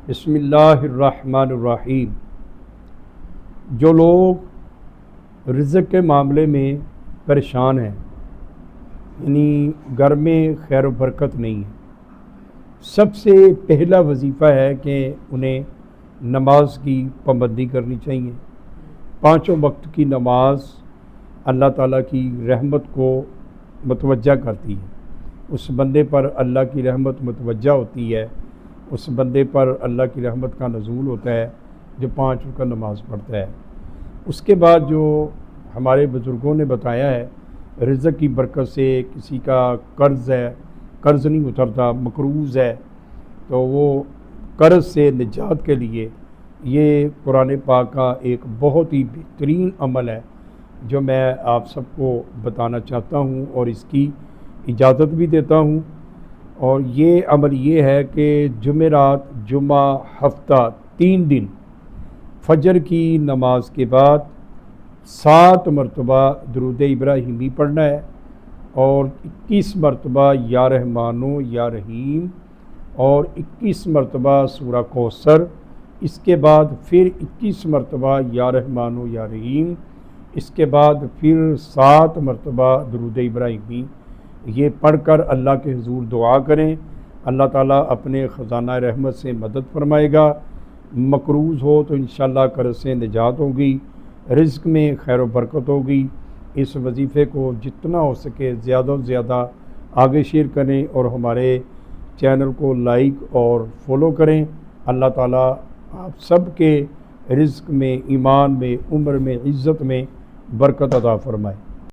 بسم اللہ الرحمن الرحیم۔ جو لوگ رزق کے معاملے میں پریشان ہیں، یعنی گھر میں خیر و برکت نہیں ہے، سب سے پہلا وظیفہ ہے کہ انہیں نماز کی پابندی کرنی چاہیے۔ 5 وقت کی نماز اللہ تعالیٰ کی رحمت کو متوجہ کرتی ہے۔ اس بندے پر اللہ کی رحمت متوجہ ہوتی ہے، اس بندے پر اللہ کی رحمت کا نزول ہوتا ہے جو 5 وقت نماز پڑھتا ہے۔ اس کے بعد جو ہمارے بزرگوں نے بتایا ہے، رزق کی برکت سے کسی کا قرض ہے، قرض نہیں اترتا، مقروض ہے، تو وہ قرض سے نجات کے لیے یہ قرآن پاک کا ایک بہت ہی بہترین عمل ہے جو میں آپ سب کو بتانا چاہتا ہوں اور اس کی اجازت بھی دیتا ہوں۔ اور یہ عمل یہ ہے کہ جمعرات، جمعہ، ہفتہ 3 دن فجر کی نماز کے بعد 7 مرتبہ درود ابراہیمی پڑھنا ہے اور 21 مرتبہ یا رحمان و یا رحیم اور 21 مرتبہ سورہ کوثر، اس کے بعد پھر 21 مرتبہ یا رحمان و یا رحیم، اس کے بعد پھر 7 مرتبہ درود ابراہیمی۔ یہ پڑھ کر اللہ کے حضور دعا کریں، اللہ تعالیٰ اپنے خزانہ رحمت سے مدد فرمائے گا۔ مقروض ہو تو انشاءاللہ قرض سے نجات ہوگی، رزق میں خیر و برکت ہوگی۔ اس وظیفے کو جتنا ہو سکے زیادہ سے زیادہ آگے شیئر کریں اور ہمارے چینل کو لائک اور فالو کریں۔ اللہ تعالیٰ آپ سب کے رزق میں، ایمان میں، عمر میں، عزت میں برکت عطا فرمائے۔